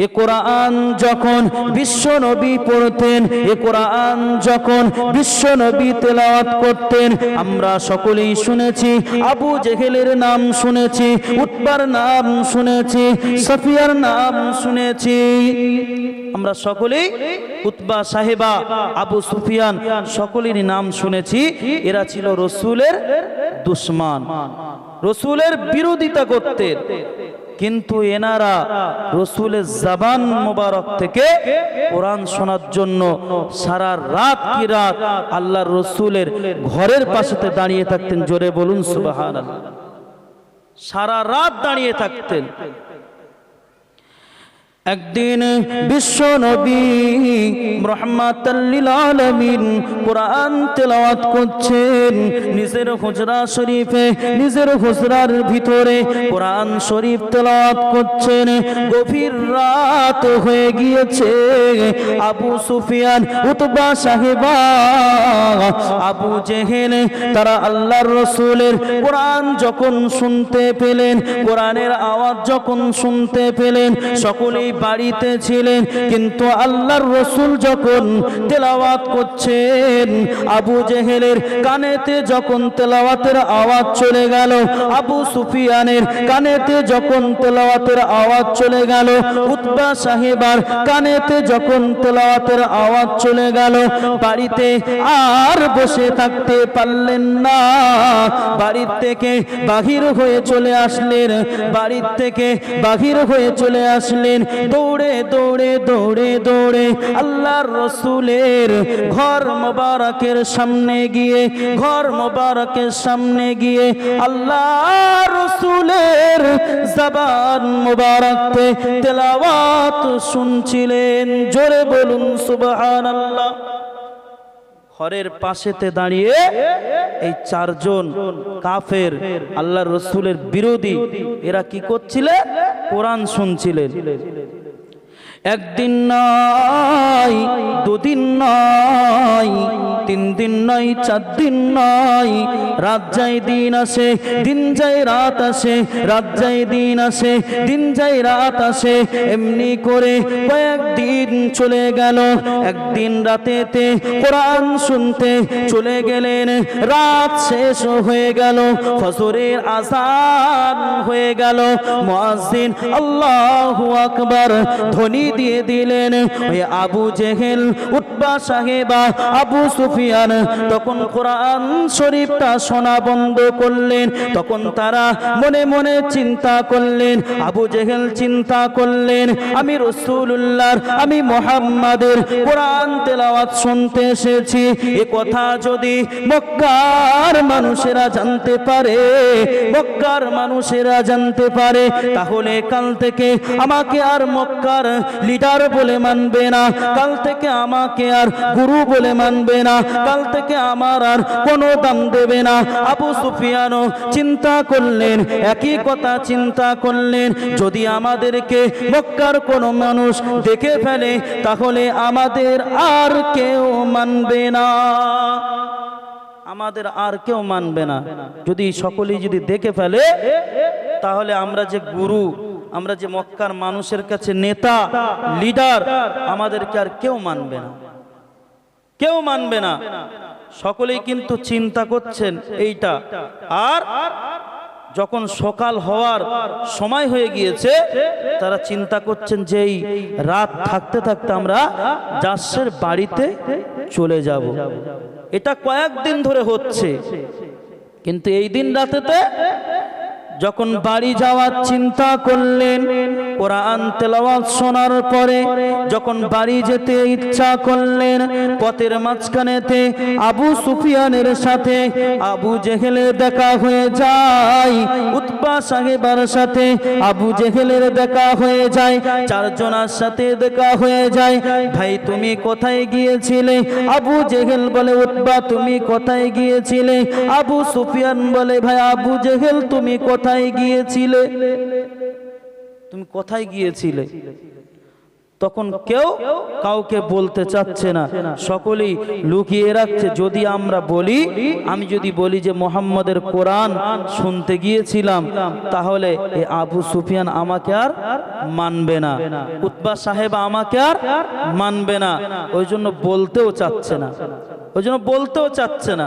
এ কোরআন যখন বিশ্ব নবী পড়তেন, এ কোরআন যখন বিশ্ব নবী তেলাওয়াত করতেন, আমরা সকলেই শুনেছি, আবু জেহেলের নাম শুনেছি, উতবার নাম শুনেছি, সাফিয়ার নাম শুনেছি। আমরা সকলেই উতবা, সাহেবা, আবু সুফিয়ান সকলেরই নাম শুনেছি। এরা ছিল রসুলের দুশমন, রসুলের বিরোধিতা করতেন। কিন্তু এনারা রসুলের জবান মোবারক থেকে কোরআন শোনার জন্য সারা রাত কি রাত আল্লাহর রসুলের ঘরের পাশেতে দাঁড়িয়ে থাকতেন। জোরে বলুন সুবহানাল্লাহ। সারা রাত দাঁড়িয়ে থাকতেন। একদিন বিশ্ব নবী রাহমাতাল লিল আলামিন কোরআন তেলাওয়াত করছেন নিজের হুজরা শরীফে, নিজের হুজরার ভিতরে কোরআন শরীফ তেলাওয়াত করছেন। গভীর রাত হয়ে গিয়েছে। আবু সুফিয়ান, উতবা, সাহেবা, আবু জেহেল তারা আল্লাহর রসুলের কোরআন যখন শুনতে পেলেন, কোরআনের আওয়াজ যখন শুনতে পেলেন, সকলেই বাড়িতে ছিলেন। কিন্তু আল্লাহর রসুল যখন তেলাওয়াত করছেন, আবু জেহেলের কানেতে যখন তেলাওয়াতের আওয়াজ চলে গেল, আবু সুফিয়ানের কানেতে যখন তেলাওয়াতের আওয়াজ চলে গেল, উতবা সাহেবার কানেতে যখন তেলাওয়াতের আওয়াজ চলে গেল, বাড়িতে আর বসে থাকতে পারলেন না। বাড়ির থেকে বাহির হয়ে চলে আসলেন, বাড়ির থেকে বাহির হয়ে চলে আসলেন। দৌড়ে দৌড়ে দৌড়ে দৌড়ে আল্লাহর রসুলের ঘর মোবারকের সামনে গিয়ে, ঘর মোবারকের সামনে গিয়ে আল্লাহর রসুলের জবান মোবারকে তেলাওয়াত শুনছিলেন। জোরে বলুন সুবহানাল্লাহ। ঘরের পাশেতে দাঁড়িয়ে এই চারজন কাফের আল্লাহর রসুলের বিরোধী এরা কি করছিলেন? কোরআন শুনছিলেন। একদিন নয়, দুদিন নয়, তিন দিন নয়, চার দিন নয়, রাত যায় দিন আসে, দিন যায় রাত আসে, রাত যায় দিন আসে, দিন যায় রাত আসে, এমনি করে কয়েকদিন চলে গেল। একদিন রাতেতে কোরআন শুনতে চলে গেলেন, রাত শেষ হয়ে গেল, ফজরের আযান হয়ে গেল, মুয়াজ্জিন আল্লাহু আকবার ধ্বনি দিয়ে দিলেন। ওই আবু জেহেল, উতবা সাহেবা, আবু সুফিয়ান তখন কোরআন শরীফটা শোনা বন্ধ করলেন। তখন তারা মনে মনে চিন্তা করলেন, আবু জেহেল চিন্তা করলেন, আমি রাসূলুল্লাহর, আমি মুহাম্মাদের কোরআন তেলাওয়াত শুনতে এসেছি। এ কথা যদি মক্কার মানুষেরা জানতে পারে, মক্কার মানুষেরা জানতে পারে, তাহলে কাল থেকে আমাকে আর মক্কার লিডার বলে মানবে না, কাল থেকে আমাকে আর গুরু বলে মানবে না, কাল থেকে আমার আর কোনো দাম দেবে না। আবু সুফিয়ানও চিন্তা করলেন, একই কথা চিন্তা করলেন, যদি আমাদেরকে মক্কার কোনো মানুষ দেখে ফেলে তাহলে আমাদের আর কেউ মানবে না, আমাদের আর কেউ মানবে না। যদি সকলেই যদি দেখে ফেলে তাহলে আমরা যে গুরু, আমরা যে মক্কার মানুষের কাছে নেতা, লিডার, আমাদেরকে আর কেউ মানবে না, কেউ মানবে না। সকলেই কিন্তু চিন্তা করছেন এইটা। আর যখন সকাল হওয়ার সময় হয়ে গিয়েছে, তারা চিন্তা করছেন যে এই রাত থাকতে থাকতে আমরা জাসের বাড়িতে চলে যাব। এটা কয়েকদিন ধরে হচ্ছে, কিন্তু এই দিন রাতেতে যখন বাড়ি যাওয়ার চিন্তা করলেন, কোরআন তেলাওয়াত শোনার পরে যখন বাড়ি যেতে ইচ্ছা করলেন, পথের মাঝখানেতে আবু সুফিয়ানের সাথে আবু জেহেলের দেখা হয়ে যায়, উতবা সাহেবার সাথে আবু জেহেলের দেখা হয়ে যায়, চারজনের সাথে দেখা হয়ে যায়। ভাই তুমি কোথায় গিয়েছিলে? আবু জেহেল বলে, উতবা তুমি কোথায় গিয়েছিলে? আবু সুফিয়ান বলে, ভাই আবু জেহেল তুমি কোথায় গিয়েছিলে? তুমি কোথায় গিয়েছিলে? তখন কেউ কাউকে বলতে চাচ্ছে না, সকলেই লুকিয়ে রাখছে। যদি আমরা বলি, আমি যদি বলি যে মোহাম্মদের কোরআন শুনতে গিয়েছিলাম, তাহলে এ আবু সুফিয়ান আমাকে আর মানবে না, উতবা সাহেব আমাকে আর মানবে না, ওই জন্য বলতেও চাচ্ছে না, ওই জন্য বলতেও চাচ্ছে না।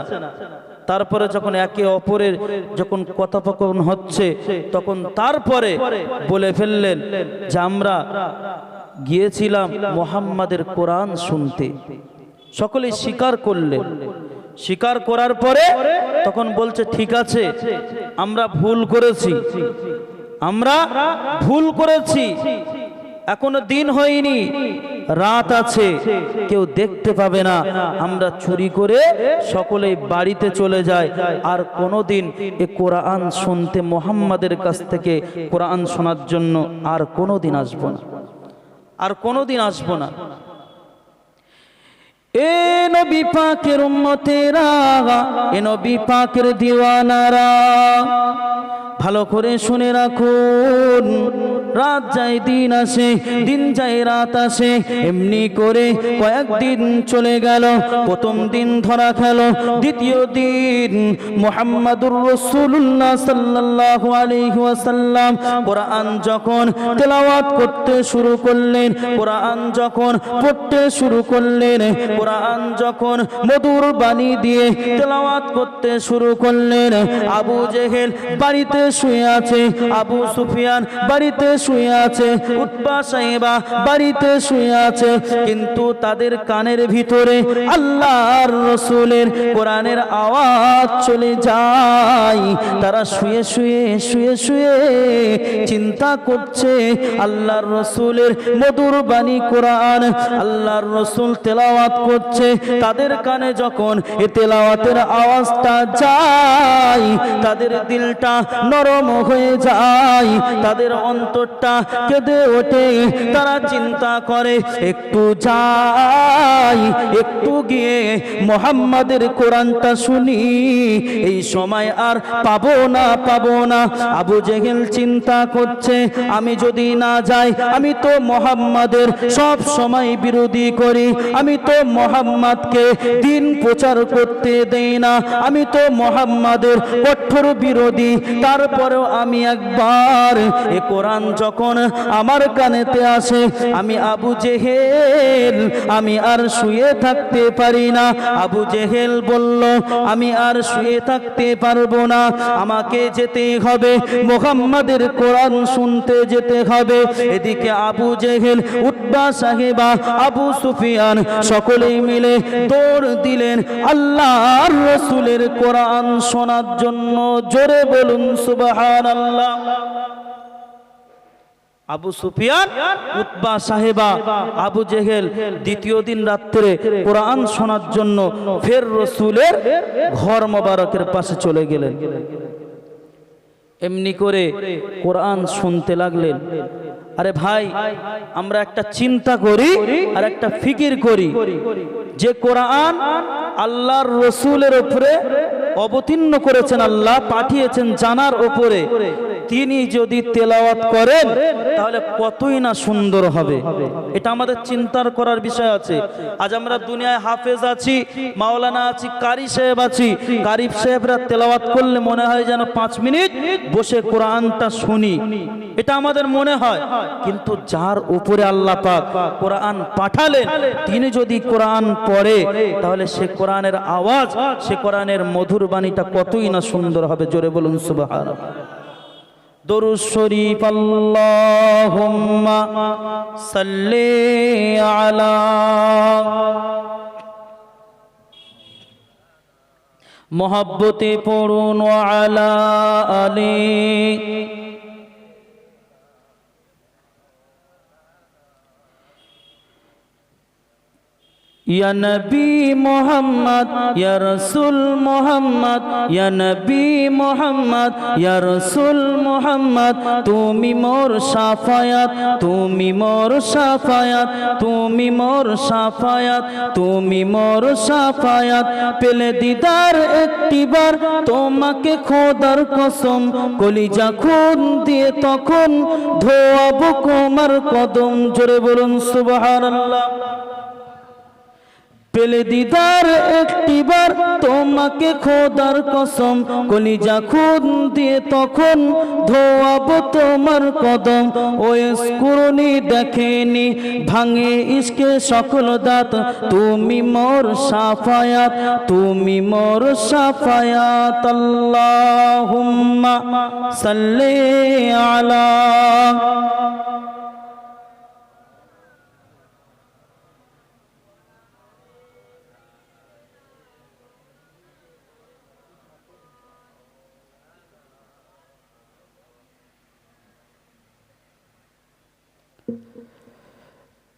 তারপরে যখন একে অপরের যখন কথোপকথন হচ্ছে, তখন তারপরে বলে ফেললেন যে আমরা গিয়েছিলাম মুহাম্মাদের কোরআন শুনতে। সকলেই স্বীকার করলেন। স্বীকার করার পরে তখন বলছে ঠিক আছে, আমরা ভুল করেছি, আমরা ভুল করেছি, এখনো দিন হয়নি, রাত আছে, কেউ দেখতে পাবে না, আমরা চুরি করে সকলেই বাড়িতে চলে যায়, আর কোনোদিন এ কোরআন শুনতে মুহাম্মাদের কাছ থেকে কোরআন শোনার জন্য আর কোনোদিন আসবো না, আর কোনোদিন আসবো না। এ নবী পাকের উম্মতেরা, এ নবী পাকের দিওয়ানারা, ভালো করে শুনে রাখুন, রাত যায় দিন আসে, দিন যায় রাত আসে, এমনি করে কয়েকদিন চলে গেল। প্রথম দিন ধরা খেল, দ্বিতীয় দিন মুহাম্মাদুর রাসূলুল্লাহ সাল্লাল্লাহু আলাইহি ওয়াসাল্লাম কোরআন যখন তেলাওয়াত করতে শুরু করলেন, কোরআন যখন পড়তে শুরু করলেন, কোরআন যখন মধুর বাণী দিয়ে তেলাওয়াত করতে শুরু করলেন, আবু জেহেল বাড়িতে শুয়ে আছে, আবু সুফিয়ান বাড়িতে শুয়ে আছে, উতবা সাহেবা বাড়িতে শুয়ে আছে, কিন্তু তাদের কানের ভিতরে আল্লাহর রাসূলের কোরআনের আওয়াজ চলে যায়। তারা শুয়ে শুয়ে শুয়ে শুয়ে চিন্তা করছে, আল্লাহর রাসূলের মধুর বাণী কোরআন, আল্লাহর রাসূল তেলাওয়াত করছে, তাদের কানে যখন এই তেলাওয়াতের আওয়াজটা যায়, তাদের দিলটা নরম হয়ে যায়, তাদের অন্তরটা কেঁদে ওঠে। তারা চিন্তা করে একটু যাই, একটু গিয়ে মুহাম্মাদের কোরআনটা শুনি, এই সময় আর পাবো না, পাবো না। আবু জেহেল চিন্তা করছে, আমি যদি না যাই, আমি তো মুহাম্মাদের সব সময় বিরোধী করি, আমি তো মুহাম্মাদকে দিন প্রচার করতে দেই না, আমি তো মুহাম্মাদের কঠোর বিরোধী। তারপরেও আমি একবার এ কোরআন যখন আমার কানেতে আসে, আমি আবু জেহেল আমি আর শুয়ে থাকতে পারি না। আবু জেহেল বলল, আমি আর শুয়ে থাকতে পারবো না, আমাকে যেতে হবে, মুহাম্মাদের কোরআন শুনতে যেতে হবে। এদিকে আবু জেহেল, উতবা সাহেবা, আবু সুফিয়ান সকলেই মিলে দৌড় দিলেন আল্লাহর রাসূলের কোরআন শোনার জন্য। জোরে বলুন সুবহানাল্লাহ। আবু সুফিয়ান, উতবা সাহেবা, আবু জেহেল দ্বিতীয় দিন রাত্রে কোরআন শোনার জন্য ফের রাসূলের ঘর মোবারকের পাশে চলে গেলেন। এমনি করে কোরআন শুনতে লাগলেন। আরে ভাই, আমরা একটা চিন্তা করি আর একটা ফিকির করি যে কোরআন আল্লাহর রাসূলের উপরে অবতীর্ণ করেছেন, আল্লাহ পাঠিয়েছেন জানার উপরে, তিনি যদি তেলাওয়াত করেন তাহলে কতই না সুন্দর হবে। এটা আমাদের চিন্তার করার বিষয় আছে। আজ আমরা দুনিয়ায় হাফেজ আছি, মাওলানা আছি, কারি সাহেব আছি, কারি সাহেবরা তেলাওয়াত করলে মনে হয় যেন 5 মিনিট বসে কোরআনটা শুনি, এটা আমাদের মনে হয়। কিন্তু যার উপরে আল্লাহ পাক কোরআন পাঠালেন, তিনি যদি কোরআন পড়ে তাহলে সে কোরআনের আওয়াজ, সে কোরআনের মধুর বাণীটা কতই না সুন্দর হবে। জোরে বলুন সুবহানাল্লাহ। দরুদ শরীফ আল্লাহুম্মা সাল্লি আলা মোহাব্বতে পড়ুন ওয়া আলা আলি ইয়া নবী মোহাম্মদ ইয়া রাসূল মোহাম্মদ ইয়া নবী মোহাম্মদ ইয়া রাসূল মোহাম্মদ তুমি মোর শাফায়াত তুমি মোর শাফায়াত তুমি মোর শাফায়াত তুমি মোর শাফায়াত পেলে দিদার একটিবার তোমাকে খোদার কসম কলিজা খুন দিয়ে তখন ধোয়াবো তোমার কদম। জোরে বলুন সুবহানাল্লাহ। পেলে দিদার একটিবার তোমাকে খোদার কসম কলিজা খুন দিয়ে তখন ধোয়াবো তোমার কদম। ওয়েস কুরনি দেখেনি ভাঙে ইশকে সকল দাঁত তুমি মোর শাফায়াত তুমি মোর শাফায়াত। আল্লাহুম্মা সাল্লি আলা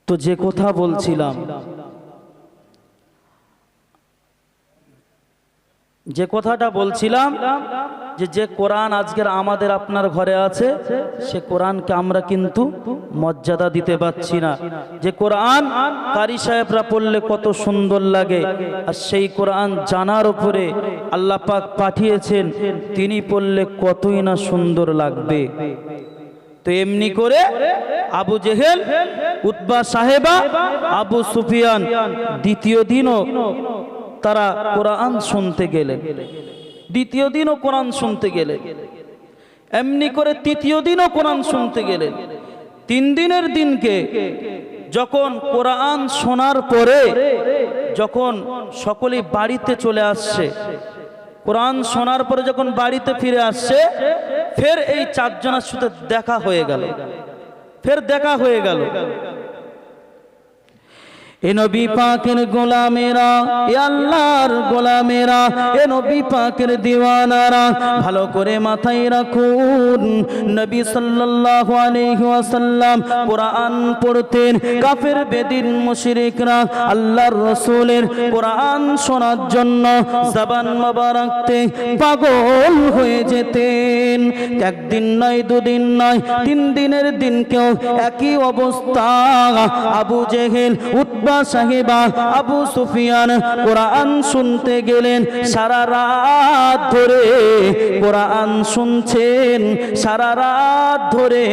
তো যে কথা বলছিলাম যে কথাটা বলছিলাম যে কোরআন আজকের আমাদের আপনার ঘরে আছে সে কোরআনকে আমরা কিন্তু মর্যাদা দিতে পারছি না। যে কোরআন কারি সাহেবরা পড়লে কত সুন্দর লাগে আর সেই কোরআন জানার উপরে আল্লাহ পাক পাঠিয়েছেন তিনি পড়লে কতই না সুন্দর লাগবে। তো এমনি করে আবু জেহেল উতবা সাহেবা আবু সুফিয়ান দ্বিতীয় দিনও তারা কোরআন শুনতে গেলেন, দ্বিতীয় দিনও কোরআন শুনতে গেলেন, এমনি করে তৃতীয় দিনও কোরআন শুনতে গেলেন। 3 দিনের দিনকে যখন কোরআন শোনার পরে যখন সকলেই বাড়িতে চলে আসছে, কোরআন শোনার পরে যখন বাড়িতে ফিরে আসছে ফের এই 4 জনের সাথে দেখা হয়ে গেল, ফের দেখা হয়ে গেল। এ নবী পাকের গোলামেরা, এ আল্লাহর গোলামেরা, এ নবী পাকের দিওয়ানারা ভালো করে মাথায় রাখুন, নবী সাল্লাল্লাহু আলাইহি ওয়াসাল্লাম কোরআন পড়তেন। কাফের বেদিন মুশরিকরা আল্লাহর রাসূলের কোরআন শোনার জন্য জবান মোবারকতে পাগল হয়ে যেতেন। একদিন নয়, 2 দিন নয়, 3 দিনের দিনকেও একই অবস্থা। আবু জেহেল উতবা সাহেবা আবু সুফিয়ান কোরআন শুনতে গেলেন, সারা রাত ধরে কোরআন শুনছেন, সারা রাত ধরে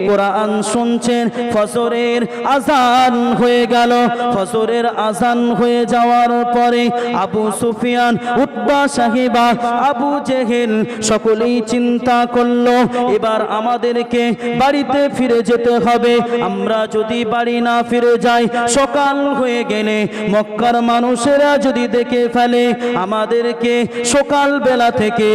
কোরআন শুনছেন। ফজরের আজান হয়ে গেল, ফজরের আজান হয়ে যাওয়ার পরে আবু সুফিয়ান উতবা সাহেবা আবু জেহেল সকলেই চিন্তা করলো এবার আমাদেরকে বাড়িতে ফিরে যেতে হবে। আমরা যদি বাড়ি না ফিরে যাই সকাল হয়ে গেলে মক্কার মানুষেরা যদি দেখে ফেলে আমাদেরকে সকাল বেলা থেকে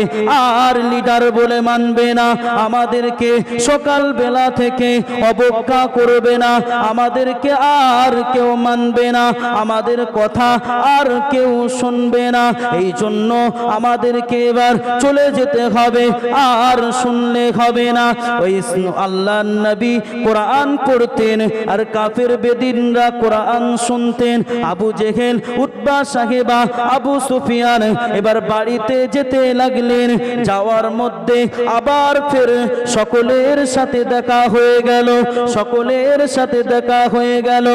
আর লিডার বলে মানবে না, আমাদেরকে সকাল বেলা থেকে অবজ্ঞা করবে না, আমাদেরকে আর কেউ মানবে না, আমাদের কথা আর কেউ শুনবে না। এই জন্য আমাদেরকে এবার চলে যেতে হবে, আর শুনলে হবে না। ওই আল্লাহর নবী কোরআন পড়তেন আর কাফের বেদিনরা কোরআন শুনতেন। আবু জেহেল উতবা সাহেবা আবু সুফিয়ান এবার বাড়িতে যেতে লাগলেন। যাওয়ার মধ্যে আবার ফের সকলের সাথে দেখা হয়ে গেল, সকলের সাথে দেখা হয়ে গেল।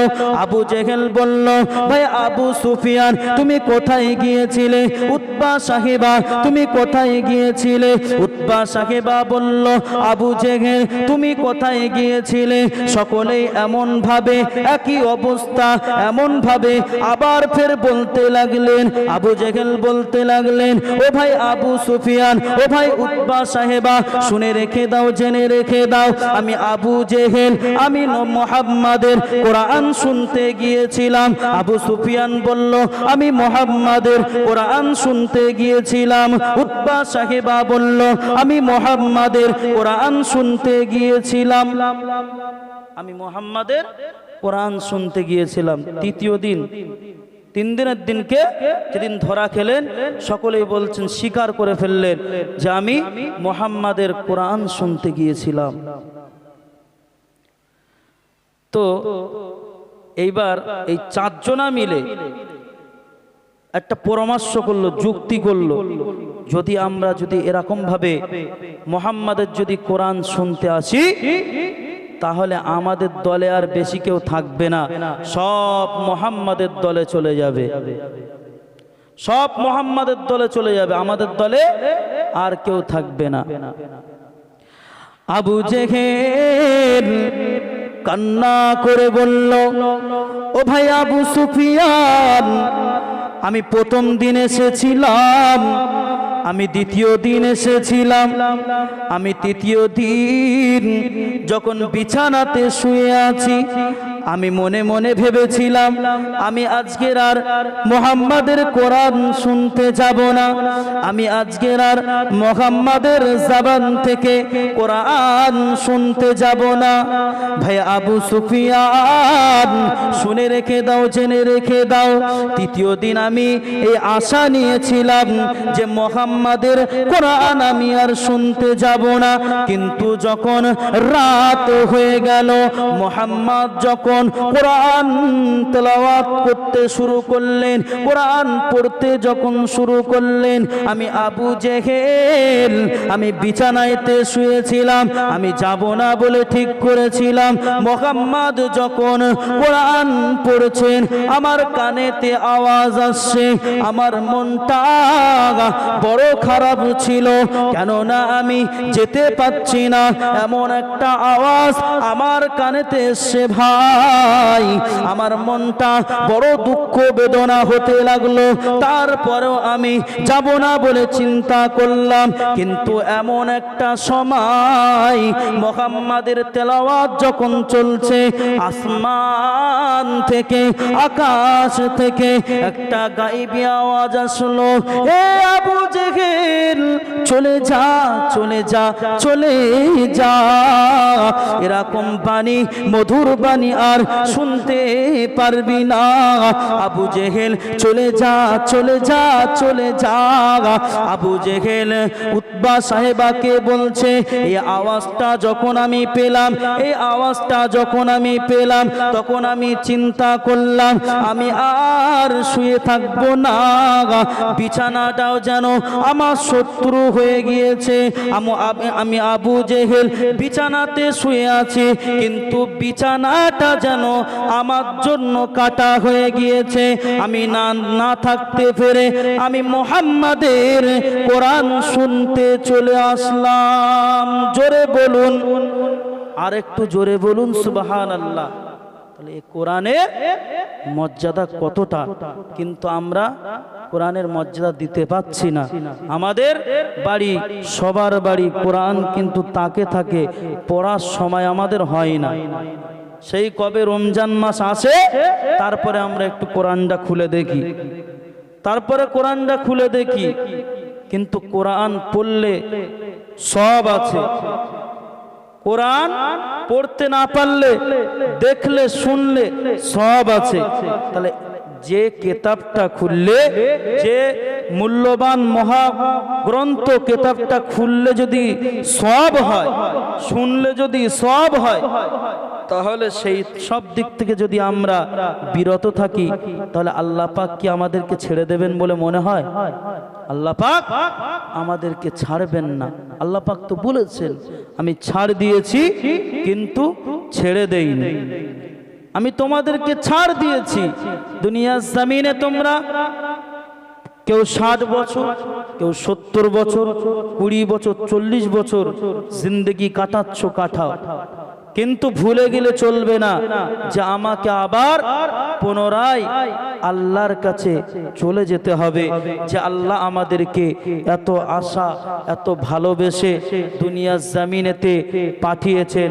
আবু জেহেল বলল, ভাই আবু সুফিয়ান তুমি কোথায় গিয়েছিলে? উতবা সাহেবা তুমি কোথায় গিয়েছিলে? উতবা সাহেবা বলল, আবু জেহেল তুমি কোথায় গিয়েছিলে? সকলেই এমন ভাবে একই অবস্থা, এমন ভাবে আবার ফের বলতে লাগলেন। আবু জেহেল বলতে লাগলেন, ও ভাই আবু সুফিয়ান, ও ভাই উতবা সাহেবা শুনে রেখে দাও, জেনে রেখে দাও, আমি আবু জেহেল আমি মুহাম্মাদের কোরআন শুনতে গিয়েছিলাম। আবু সুফিয়ান বলল, আমি মুহাম্মাদের কোরআন শুনতে গিয়েছিলাম। উতবা সাহেবা বলল, আমি মুহাম্মাদের কোরআন শুনতে গিয়েছিলাম, আমি মুহাম্মাদের কোরআন শুনতে গিয়েছিলাম। তৃতীয় দিন, 3 দিনের দিনকে যেদিন ধরা খেলেন সকলেই বলছেন, স্বীকার করে ফেললেন যে আমি মুহাম্মাদের কোরআন শুনতে গিয়েছিলাম। তো এইবার এই চারজনা মিলে একটা পরামর্শ করলো, যুক্তি করলো, যদি আমরা যদি এরকম ভাবে মুহাম্মাদের যদি কোরআন শুনতে আসি তাহলে আমাদের দলে আর বেশি কেউ থাকবে না, সব মুহাম্মাদের দলে চলে যাবে, সব মুহাম্মাদের দলে চলে যাবে, আমাদের দলে আর কেউ থাকবে না। আবু জেহেল কান্না করে বলল, ও ভাই আবু সুফিয়ান, আমি প্রথম দিন এসেছিলাম, আমি দ্বিতীয় দিন এসেছিলাম, আমি তৃতীয় দিন যখন বিছানাতে শুয়ে আছি আমি মনে মনে ভেবেছিলাম আমি আজকের আর মুহাম্মাদের কোরআন শুনতে যাব না, আমি আজকের আর মুহাম্মাদের জবান থেকে কোরআন শুনতে যাব না। ভাই আবু সুফিয়ান শুনে রেখে দাও, জেনে রেখে দাও, তৃতীয় দিন আমি এই আশা নিয়েছিলাম যে মুহাম্মাদের কোরআন আমি আর শুনতে যাব না, কিন্তু যখন রাত হয়ে গেল, মুহাম্মদ যখন কোরআন তেলাওয়াত করতে শুরু করলেন, কোরআন পড়তে যখন শুরু করলেন, আমি আবু জেহেল আমি বিছানায়তে শুয়েছিলাম, আমি যাব না বলে ঠিক করেছিলাম। মুহাম্মদ যখন কোরআন পড়ছেন আমার কানেতে আওয়াজ আসছে, আমার মনটা বড় খারাপ ছিল, কেননা আমি যেতে পাচ্ছি না, এমন একটা আওয়াজ আমার কানেতে এসছে। ভাই আমার মনটা বড় দুঃখ বেদনা হতে লাগলো, তারপরেও আমি যাব না বলে চিন্তা করলাম। কিন্তু এমন একটা সময় মুহাম্মাদের তেলাওয়াত যখন চলছে, আসমান থেকে আকাশ থেকে একটা গায়েবী আওয়াজ আসলো, এ আবু জেহেল চলে যা, চলে যা, চলে যা, এরকম বাণী, মধুর বাণী আর শুনতে পারবি না। আবু জেহেল চলে যা, চলে যা, চলে যা। আবু জেহেল উতবা সাহেবাকে বলছে, এই আওয়াজটা যখন আমি পেলাম, এই আওয়াজটা যখন আমি পেলাম, তখন আমি চিন্তা করলাম আমি আর শুয়ে থাকবো না, বিছানাটাও যেন আমার শত্রু হয়ে গিয়েছে। আমি আবু জেহেল বিছানাতে শুয়ে আছি, কিন্তু বিছানাটা যেন আমার জন্য কাটা হয়ে গিয়েছে। আমি না থাকতে পেরে আমি মুহাম্মাদের কোরআন শুনতে চলে আসলাম। জোরে বলুন, আর একটু জোরে বলুন সুবহানাল্লাহ। তাহলে এই কোরআনের মর্যাদা কতটা, কিন্তু আমরা কোরআনের মর্যাদা দিতে পাচ্ছি না। আমাদের বাড়ি, সবার বাড়ি কোরআন, কিন্তু তাকে থাকে পড়ার সময় আমাদের হয় না। সেই কবে রমজান মাস আসে তারপরে আমরা একটু কোরআনটা খুলে দেখি, তারপরে কোরআনটা খুলে দেখি, কিন্তু কোরআন পড়লে সব আছে, কোরআন পড়তে না পারলে দেখলে শুনলে সব আছে। তাহলে যে কিতাবটা খুললে, যে মূল্যবান মহাগ্রন্থ কিতাবটা খুললে যদি সব হয়, শুনলে যদি সব হয়, তাহলে সেই সব দিক থেকে যদি আমরা বিরত থাকি, তাহলে আল্লাহ পাক কি আমাদেরকে ছেড়ে দেবেন বলে মনে হয়? আল্লাহ পাক আমাদেরকে ছাড়বেন না। আল্লাহ পাক তো বলেছেন, আমি ছাড় দিয়েছি কিন্তু ছেড়ে দেইনি, আমি তোমাদেরকে ছাড় দিয়েছি। দুনিয়ার জমিনে তোমরা কেউ 60 বছর, কেউ 70 বছর, 20 বছর, 40 বছর জিন্দগি কাটাচ্ছ, কাটাও, কিন্তু ভুলে গেলে চলবে না যে আমাকে আবার পুনরায় আল্লাহর কাছে চলে যেতে হবে। যে আল্লাহ আমাদেরকে এত আশা, এত ভালোবেসে দুনিয়ার জমিনেতে পাঠিয়েছেন,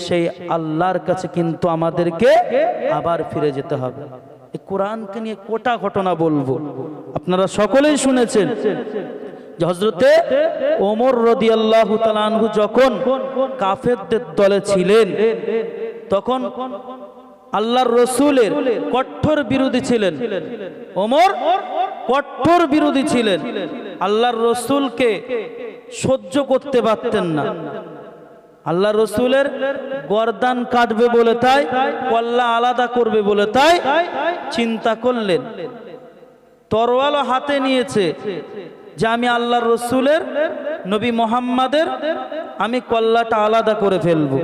সেই আল্লাহর কাছে কিন্তু আমাদেরকে আবার ফিরে যেতে হবে। এই কোরআনকে নিয়ে কোটা ঘটনা বলবো, আপনারা সকলেই শুনেছেন যে হযরতে ওমর রাদিয়াল্লাহু তাআলা আনহু যখন কাফেরদের দলে ছিলেন, তখন আল্লাহর রাসূলের কঠোর বিরোধী ছিলেন। ওমর কঠোর বিরোধী ছিলেন, আল্লাহর রাসূলকে সহ্য করতে পারতেন না। আল্লাহ রসুলের গর্দান কাটবে বলে তাই, কল্লা আলাদা করবে বলে তাই চিন্তা করলেন। তরোয়াল হাতে নিয়েছে যে আমি আল্লাহ রসুলের, নবী মুহাম্মাদের আমি কল্লাটা আলাদা করে ফেলবো।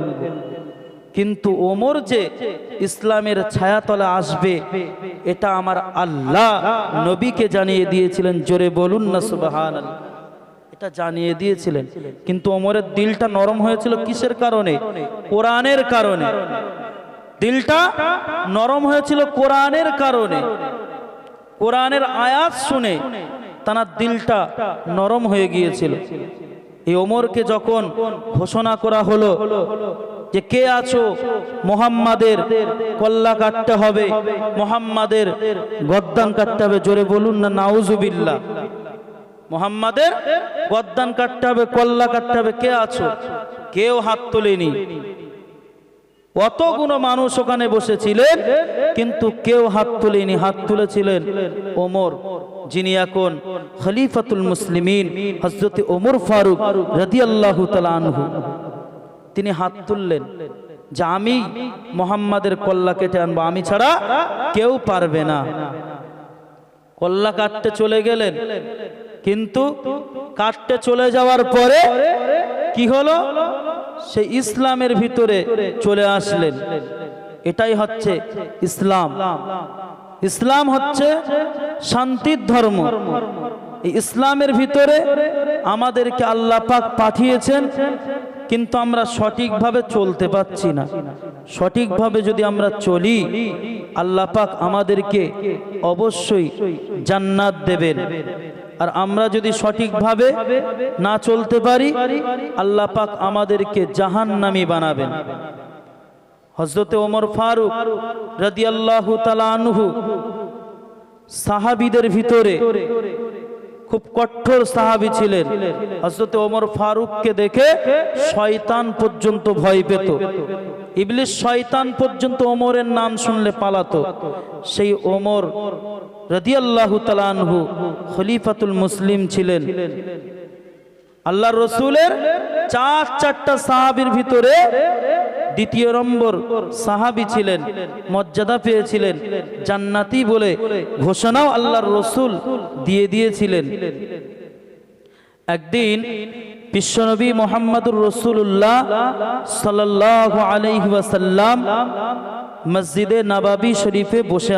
কিন্তু ওমর যে ইসলামের ছায়াতলে আসবে এটা আমার আল্লাহ নবীকে জানিয়ে দিয়েছিলেন। জোরে বলুন না সুবহানাল্লাহ। এটা জানিয়ে দিয়েছিলেন, কিন্তু ওমরের দিলটা নরম হয়েছিল কিসের কারণে? কোরআনের কারণে। দিলটা নরম হয়েছিল কোরআনের কারণে। কোরআনের আয়াত শুনে তার দিলটা নরম হয়ে গিয়েছিল। এই ওমরকে যখন ঘোষণা করা হলো যে কে আছো, মুহাম্মাদের কল্লা কাটতে হবে, মুহাম্মাদের গর্দান কাটতে হবে। জোরে বলুন না নাউজুবিল্লাহ। মুহাম্মাদের গর্দান কাটতে হবে, কল্লা কাটতে হবে। কে আছো? কেউ হাত তোলেনি। কতগুলো মানুষ ওখানে বসেছিলেন কিন্তু কেউ হাত তোলেনি। হাত তুলেছিলেন ওমর, যিনি এখন খলিফাতুল মুসলিমিন হযরত ওমর ফারুক রাদিয়াল্লাহু তাআলা আনহু। তিনি হাত তুললেন যে আমি মুহাম্মাদের কল্লা কেটে আনবো, আমি ছাড়া কেউ পারবে না। কল্লা কাটতে চলে গেলেন, কিন্তু কাটতে চলে যাওয়ার পরে কি হলো? সে ইসলামের ভিতরে চলে আসলেন। এটাই হচ্ছে ইসলাম। ইসলাম হচ্ছে শান্তির ধর্ম। এই ইসলামের ভিতরে আমাদেরকে আল্লাহ পাক পাঠিয়েছেন, কিন্তু আমরা সঠিকভাবে চলতে পারছি না। সঠিকভাবে যদি আমরা চলি আল্লাহ পাক আমাদেরকে অবশ্যই জান্নাত দেবেন। আর আমরা যদি সঠিকভাবে না চলতে পারি আল্লাহ পাক আমাদেরকে জাহান্নামী বানাবেন। হযরত ওমর ফারুক রাদিয়াল্লাহু তাআলা আনহু সাহাবীদের ভিতরে খুব কঠোর সাহাবী ছিলেন। হযরত ওমর ফারুককে দেখে শয়তান পর্যন্ত ভয় পেত। ইবলিস শয়তান পর্যন্ত ওমরের নাম শুনলে পালাতো। সেই ওমর রাদিয়াল্লাহু তাআলা আনহু খলিফাতুল মুসলিম ছিলেন। আল্লাহর রাসূলের চারটা সাহাবীর ভিতরে দ্বিতীয় নম্বর সাহাবী ছিলেন, মর্যাদা পেয়েছিলেন, জান্নাতি বলে ঘোষণাও আল্লাহর রাসূল দিয়ে দিয়েছিলেন। একদিন বিশ্বনবী মুহাম্মদুর রাসূলুল্লাহ সাল্লাল্লাহু আলাইহি ওয়াসাল্লাম মসজিদে নববী শরীফে বসে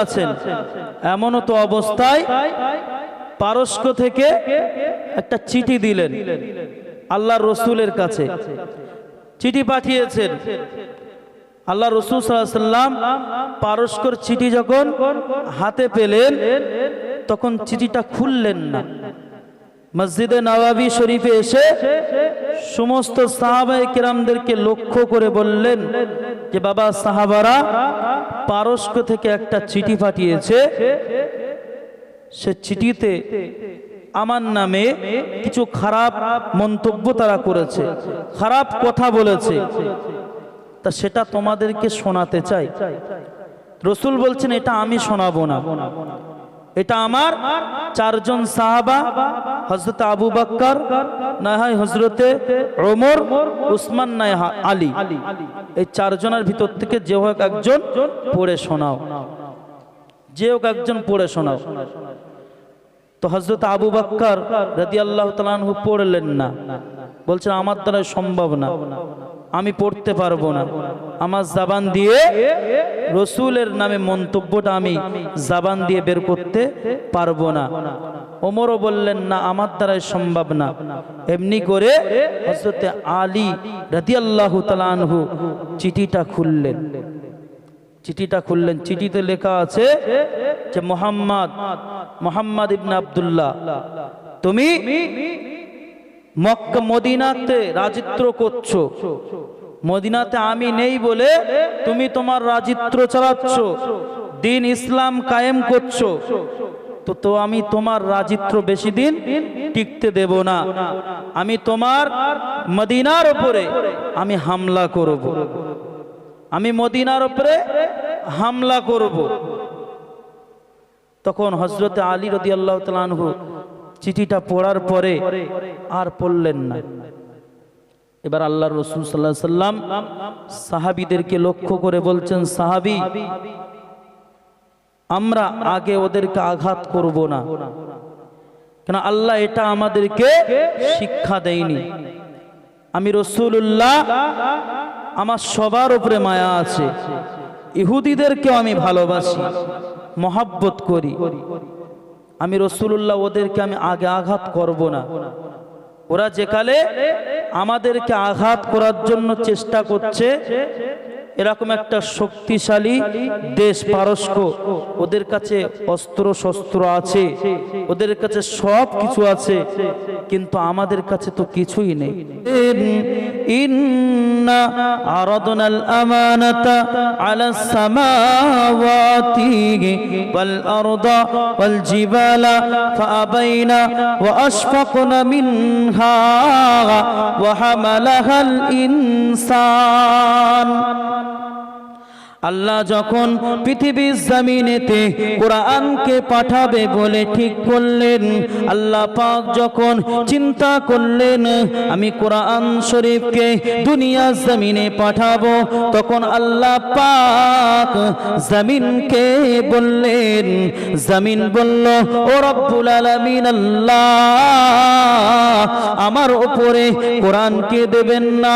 আছেন। এমন তো অবস্থায় পারস্ক থেকে একটা চিঠি দিলেন আল্লাহর রাসূলের কাছে। চিঠি পাঠিয়েছেন আল্লাহ রাসূল সাল্লাল্লাহু আলাইহি ওয়াসাল্লাম। পারস্কর চিঠি যখন হাতে পেলেন তখন চিঠিটা খুললেন না। মসজিদে নববী শরীফে এসে সমস্ত সাহাবায়ে কেরামদেরকে লক্ষ্য করে বললেন যে বাবা সাহাবারা, পারস্ক থেকে একটা চিঠি পাঠিয়েছে। সে চিঠিতে আমার নামে কিছু খারাপ মন্তব্য তারা করেছে, খারাপ কথা বলেছে, তা সেটা তোমাদেরকে শোনাতে চাই। রাসূল বলছেন এটা আমি শোনাবো না, এটা আমার চারজন সাহাবা, হযরত আবু বকর না হয় হযরতে ওমর, উসমান না হয় আলী, এই চারজনের ভিতর থেকে যে হোক একজন পড়ে শোনাও, যে হোক একজন পড়ে শোনাও। তো হযরত আবু বকর রাদিয়াল্লাহু তাআলা আনহু পড়লেন না, বলছেন আমার দ্বারা সম্ভব না, আমি পড়তে পারবো না, আমার জবান দিয়ে রাসূলের নামে মন্তব্যটা আমি জবান দিয়ে বের করতে পারবো না। ওমরও বললেন না, আমার দ্বারা সম্ভব না। এমনি করে হযরত আলী রাদিয়াল্লাহু তাআলা আনহু চিঠিটা খুললেন। চিঠিতে লেখা আছে যে মুহাম্মদ ইবনে আব্দুল্লাহ, তুমি মক্কা মদিনাতে রাজত্ব করছো, মদিনাতে আমি নেই বলে তুমি তোমার রাজত্ব চালাচ্ছ, দ্বীন ইসলাম কায়েম করছো, তো আমি তোমার রাজত্ব বেশি দিন টিকতে দেব না, আমি তোমার মদিনার উপরে আমি হামলা করব, আমি মদিনার উপরে হামলা করব। তখন হযরত আলী রাদিয়াল্লাহু তাআলা আনহু চিঠিটা পড়ার পরে আর পড়লেন না। এবার আল্লাহর রাসূল সাল্লাল্লাহু আলাইহি সাল্লাম সাহাবীদেরকে লক্ষ্য করে বলছেন, সাহাবী, আমরা আগে ওদেরকে আঘাত করব না, কেন আল্লাহ এটা আমাদেরকে শিক্ষা দেয়নি। আমি রাসূলুল্লাহ, আমার সবার উপরে মায়া আছে, ইহুদিদেরকেও আমি ভালোবাসি, মহব্বত করি। আমি রাসূলুল্লাহ, ওদেরকে আমি আগে আঘাত করব না। ওরা যেকালে আমাদেরকে আঘাত করার জন্য চেষ্টা করছে, এরকম একটা শক্তিশালী দেশ পারস্য, ওদের কাছে অস্ত্র শস্ত্র আছে, ওদের কাছে সব কিছু আছে, কিন্তু আমাদের কাছে তো কিছুই নেই। ইন্না আরাদনাল আমানাতা আলাস সামাওয়াতি ওয়াল আরদা ওয়াল জিবালা ফাআবাইনা ওয়া আশফাকনা মিনহা ওয়া হামালাহাল ইনসান। আল্লাহ যখন পৃথিবীর জমিনেতে কোরআনকে পাঠাবে বলে ঠিক করলেন, আল্লাহ পাক যখন চিন্তা করলেন আমি কোরআন শরীফকে দুনিয়ার জমিনে পাঠাবো, তখন আল্লাহ পাক জমিনকে বললেন, জমিন বলল, ও রব্বুল আলামিন আল্লাহ, আমার উপরে কোরআনকে দেবেন না,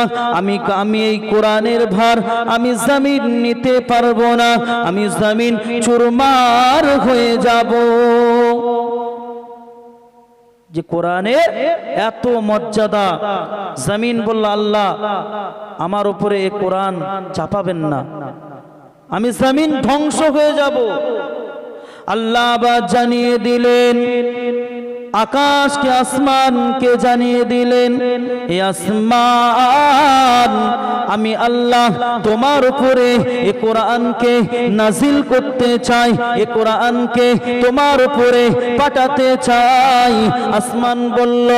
আমি এই কোরআনের ভার আমি জমিন নিতে পারবো না, আমি জমিন চুরমার হয়ে যাব। যে কোরআনের এত মর্যাদা, জমিন বলল, আল্লাহ আমার উপরে এই কোরআন চাপাবেন না, আমি জমিন ধ্বংস হয়ে যাব। আল্লাহ আবার জানিয়ে দিলেন, আকাশকে আসমানকে জানিয়ে দিলেন, এ আসমান, আমি আল্লাহ তোমার উপরে এ কোরআনকে নাজিল করতে চাই, এ কোরআনকে তোমার উপরে পাঠাতে চাই। আসমান বলল,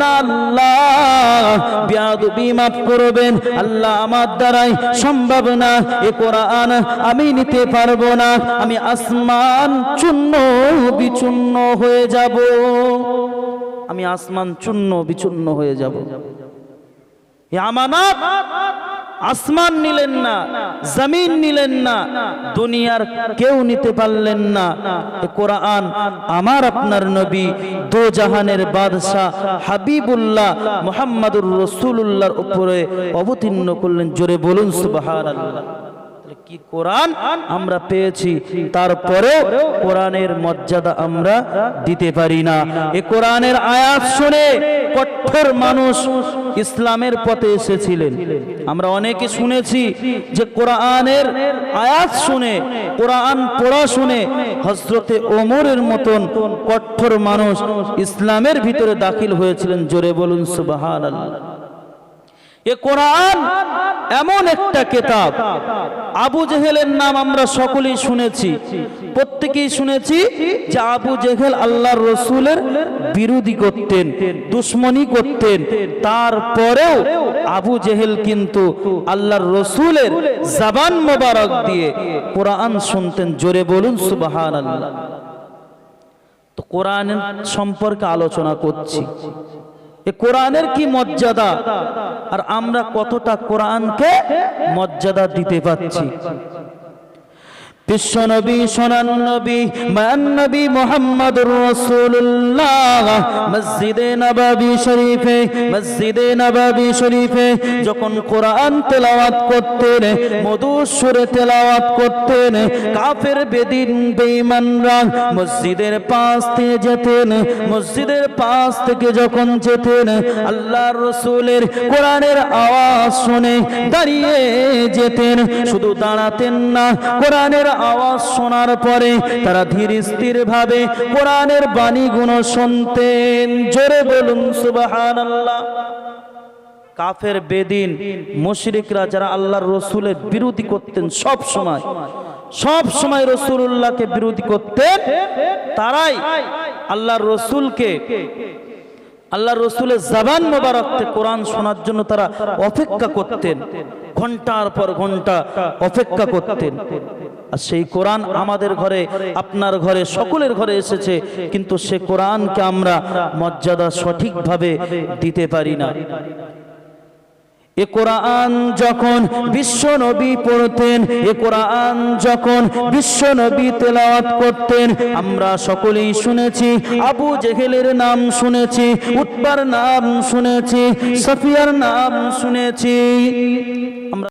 না আল্লাহ, বেয়াদবি মাফ করবেন আল্লাহ, আমার দ্বারাই সম্ভব না, এ কোরআন আমি নিতে পারবো না, আমি আসমান চূর্ণ বিচূর্ণ হয়ে যাব, আমি আসমান চূর্ণ বিচূর্ণ হয়ে যাব। এই আমানত আসমান নিলেন না, জমিন নিলেন না, দুনিয়ার কেউ নিতে পারলেন না। এই কোরআন আমার আপনার নবী দো জাহানের বাদশাহ হাবিবুল্লাহ মুহাম্মাদুর রাসূলুল্লাহর উপরে অবতীর্ণ করলেন। জোরে বলুন সুবহানাল্লাহ। কি কোরআন আমরা পেয়েছি, তারপরেও কোরআনের মর্যাদা আমরা দিতে পারি না। এই কোরআনের আয়াত শুনে কঠোর মানুষ ইসলামের পথে এসেছিলেন। আমরা অনেকে শুনেছি যে কোরআনের আয়াত শুনে, কোরআন পড়া শুনে হযরতে ওমরের মতন কঠোর মানুষ ইসলামের ভিতরে দাখিল হয়েছিলেন। জোরে বলুন সুবহানাল্লাহ। এ কোরআন এমন একটা কিতাব, আবু জেহেলের নাম আমরা সকলেই শুনেছি, প্রত্যেকেই শুনেছি যে আবু জেহেল আল্লাহর রাসূলের বিরোধী করতেন, দুশমনি করতেন, তারপরেও আবু জেহেল কিন্তু আল্লাহর রাসূলের জবান মোবারক দিয়ে কোরআন শুনতেন। জোরে বলুন সুবহানাল্লাহ। তো কোরআন সম্পর্কে আলোচনা করছি, এ কোরআনের কি মর্যাদা, আর আমরা কতটা কোরআনকে মর্যাদা দিতে পারছি। বিশ্ব নবী, সোনান নবী, মান নবী মুহাম্মদুর রাসূলুল্লাহ মসজিদে নববী শরীফে, মসজিদে নববী শরীফে যখন কোরআন তেলাওয়াত করতেন, মধুর সুরে তেলাওয়াত করতেন, কাফের বেদিন বেঈমানরা মসজিদের পাশ থেকে যেতেন, মসজিদের পাশ থেকে যখন যেতেন, আল্লাহর রাসূলের কোরআনের আওয়াজ শুনে দাঁড়িয়ে যেতেন। শুধু দাঁড়াতেন না, কোরআনের আওয়াজ শোনার পরে তারা ধীর স্থির ভাবে কোরআনের বাণীগুলো শুনতেন। জোরে বলুন সুবহানাল্লাহ। কাফের বেদিন মুশরিকরা যারা আল্লাহর রাসূলের বিরোধী করতেন, সব সময় রাসূলুল্লাহকে বিরোধী করতেন, তারাই আল্লাহর রাসূলকে, আল্লাহর রাসূলের জবান মোবারক থেকে কোরআন শোনার জন্য তারা অপেক্ষা করতেন, ঘন্টার পর ঘন্টা অপেক্ষা করতেন। আর সেই কোরআন আমাদের ঘরে, আপনার ঘরে, সকলের ঘরে এসেছে, কিন্তু সে কোরআনকে আমরা মর্যাদা সঠিকভাবে দিতে পারি না। এ কোরআন যখন বিশ্ব নবী পড়তেন, এ কোরআন যখন বিশ্ব নবী তেলাওয়াত করতেন, আমরা সকলেই শুনেছি। আবু জেহেলের নাম শুনেছি, উতবার নাম শুনেছি, সাফিয়ার নাম শুনেছি।